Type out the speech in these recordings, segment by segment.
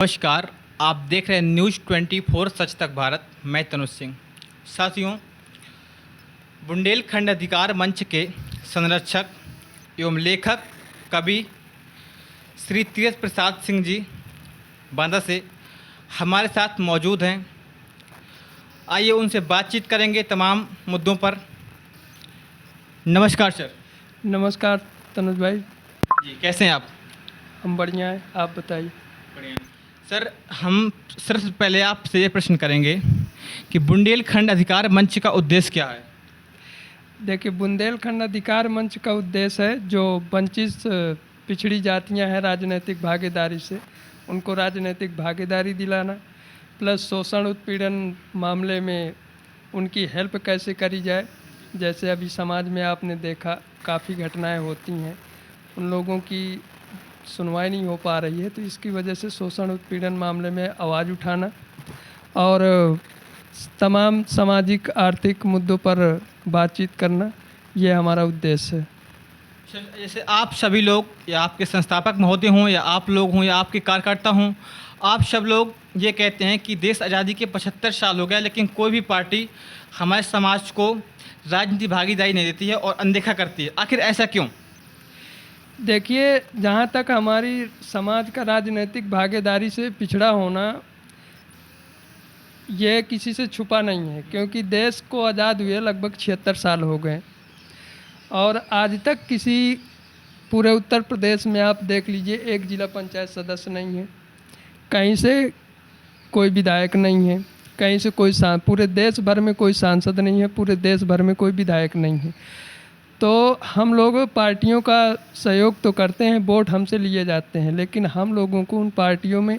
नमस्कार। आप देख रहे हैं न्यूज़ 24 सच तक भारत। मैं तनुज सिंह। साथियों, बुंदेलखंड अधिकार मंच के संरक्षक एवं लेखक कवि श्री तीरथ प्रसाद सिंह जी बांदा से हमारे साथ मौजूद हैं। आइए उनसे बातचीत करेंगे तमाम मुद्दों पर। नमस्कार सर। नमस्कार तनुज भाई। जी, कैसे हैं आप? हम बढ़िया हैं, आप बताइए। बढ़िया सर। हम सबसे पहले आपसे ये प्रश्न करेंगे कि बुंदेलखंड अधिकार मंच का उद्देश्य क्या है? देखिए, बुंदेलखंड अधिकार मंच का उद्देश्य है जो वंचित पिछड़ी जातियां हैं राजनीतिक भागीदारी से, उनको राजनीतिक भागीदारी दिलाना, प्लस शोषण उत्पीड़न मामले में उनकी हेल्प कैसे करी जाए। जैसे अभी समाज में आपने देखा काफ़ी घटनाएं होती हैं, उन लोगों की सुनवाई नहीं हो पा रही है, तो इसकी वजह से शोषण उत्पीड़न मामले में आवाज़ उठाना और तमाम सामाजिक आर्थिक मुद्दों पर बातचीत करना, ये हमारा उद्देश्य है। जैसे आप सभी लोग या आपके संस्थापक महोदय हों या आप लोग हों या आपके कार्यकर्ता हों, आप सब लोग ये कहते हैं कि देश आज़ादी के 75 साल हो गए, लेकिन कोई भी पार्टी हमारे समाज को राजनीतिक भागीदारी नहीं देती है और अनदेखा करती है। आखिर ऐसा क्यों? देखिए, जहाँ तक हमारी समाज का राजनीतिक भागीदारी से पिछड़ा होना, ये किसी से छुपा नहीं है, क्योंकि देश को आज़ाद हुए लगभग 76 साल हो गए और आज तक किसी पूरे उत्तर प्रदेश में आप देख लीजिए एक जिला पंचायत सदस्य नहीं है, कहीं से कोई विधायक नहीं है, कहीं से कोई पूरे देश भर में कोई सांसद नहीं है, पूरे देश भर में कोई विधायक नहीं है। तो हम लोग पार्टियों का सहयोग तो करते हैं, वोट हमसे लिए जाते हैं, लेकिन हम लोगों को उन पार्टियों में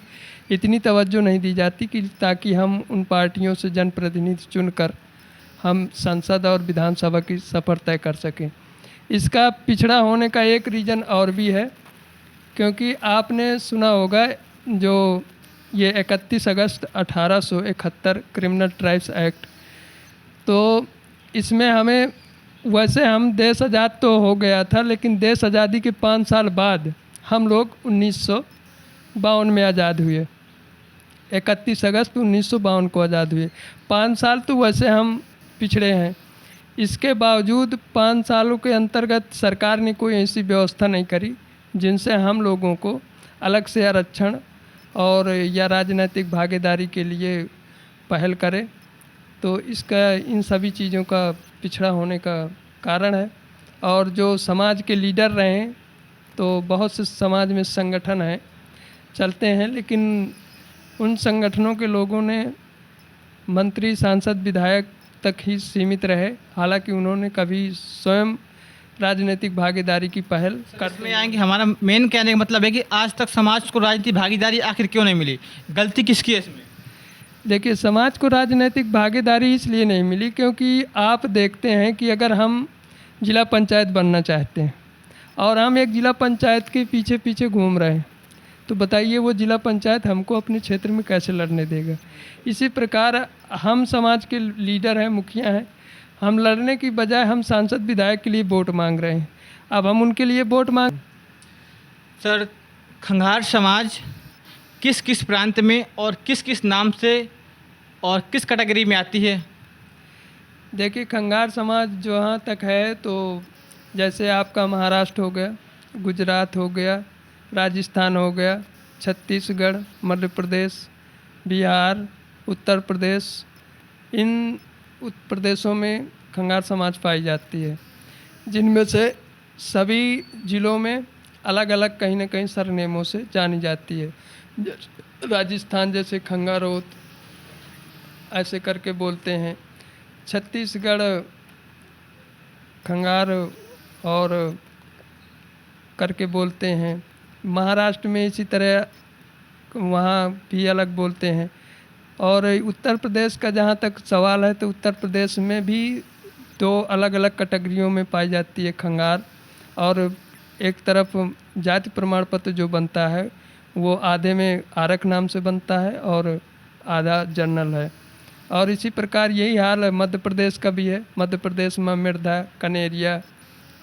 इतनी तवज्जो नहीं दी जाती कि ताकि हम उन पार्टियों से जनप्रतिनिधि चुनकर हम संसद और विधानसभा की सफ़र तय कर सकें। इसका पिछड़ा होने का एक रीज़न और भी है, क्योंकि आपने सुना होगा जो ये 31 अगस्त 1871 क्रिमिनल ट्राइब्स एक्ट, तो इसमें हमें वैसे हम देश आज़ाद तो हो गया था, लेकिन देश आज़ादी के 5 साल बाद हम लोग 1952 में आज़ाद हुए। 31 अगस्त 1952 को आज़ाद हुए। 5 साल तो वैसे हम पिछड़े हैं, इसके बावजूद 5 सालों के अंतर्गत सरकार ने कोई ऐसी व्यवस्था नहीं करी जिनसे हम लोगों को अलग से आरक्षण और या राजनीतिक भागीदारी के लिए पहल करे। तो इसका इन सभी चीज़ों का पिछड़ा होने का कारण है। और जो समाज के लीडर रहे हैं, तो बहुत से समाज में संगठन हैं चलते हैं, लेकिन उन संगठनों के लोगों ने मंत्री सांसद विधायक तक ही सीमित रहे, हालांकि उन्होंने कभी स्वयं राजनीतिक भागीदारी की पहल करने आएंगे। हमारा मेन कहने का मतलब है कि आज तक समाज को राजनीतिक भागीदारी आखिर क्यों नहीं मिली? गलती किसकी है इसमें? देखिए, समाज को राजनीतिक भागीदारी इसलिए नहीं मिली क्योंकि आप देखते हैं कि अगर हम जिला पंचायत बनना चाहते हैं और हम एक जिला पंचायत के पीछे पीछे घूम रहे हैं, तो बताइए वो जिला पंचायत हमको अपने क्षेत्र में कैसे लड़ने देगा। इसी प्रकार हम समाज के लीडर हैं, मुखिया हैं, हम लड़ने की बजाय हम सांसद विधायक के लिए वोट मांग रहे हैं। अब हम उनके लिए वोट मांग। सर, खंगार समाज किस किस प्रांत में और किस किस नाम से और किस कैटेगरी में आती है? देखिए, खंगार समाज जहाँ तक है, तो जैसे आपका महाराष्ट्र हो गया, गुजरात हो गया, राजस्थान हो गया, छत्तीसगढ़, मध्य प्रदेश, बिहार, उत्तर प्रदेश, इन प्रदेशों में खंगार समाज पाई जाती है, जिनमें से सभी ज़िलों में अलग अलग कहीं ना कहीं सरनेमों से जानी जाती है। राजस्थान जैसे खंगारोत ऐसे करके बोलते हैं, छत्तीसगढ़ खंगार और करके बोलते हैं, महाराष्ट्र में इसी तरह वहाँ भी अलग बोलते हैं। और उत्तर प्रदेश का जहाँ तक सवाल है, तो उत्तर प्रदेश में भी 2 अलग अलग कैटेगरियों में पाई जाती है खंगार। और एक तरफ जाति प्रमाण पत्र जो बनता है वो आधे में आरक नाम से बनता है और आधा जनरल है। और इसी प्रकार यही हाल मध्य प्रदेश का भी है। मध्य प्रदेश में मिर्धा, कनेरिया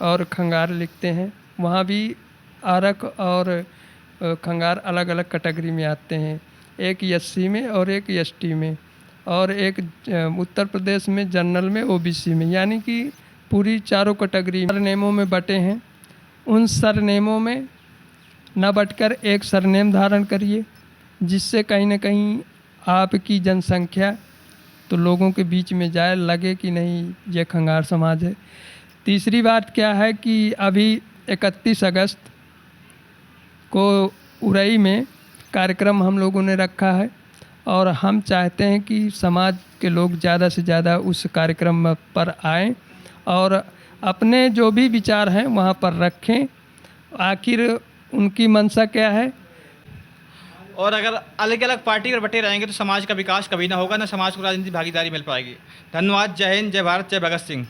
और खंगार लिखते हैं, वहाँ भी आरक और खंगार अलग अलग कैटेगरी में आते हैं। एक एससी में और एक एसटी में, और एक उत्तर प्रदेश में जनरल में ओबीसी में, यानी कि पूरी चारों कैटेगरी सरनेमों में बटे हैं। उन सरनेमों में न बटकर एक सरनेम धारण करिए, जिससे कहीं ना कहीं आपकी जनसंख्या तो लोगों के बीच में जाए, लगे कि नहीं ये खंगार समाज है। तीसरी बात क्या है कि अभी 31 अगस्त को उरई में कार्यक्रम हम लोगों ने रखा है, और हम चाहते हैं कि समाज के लोग ज़्यादा से ज़्यादा उस कार्यक्रम पर आएं और अपने जो भी विचार हैं वहाँ पर रखें। आखिर उनकी मंशा क्या है। और अगर अलग अलग पार्टी पर बटे रहेंगे तो समाज का विकास कभी ना होगा, ना समाज को राजनीतिक भागीदारी मिल पाएगी। धन्यवाद। जय हिंद, जय भारत, जय भगत सिंह।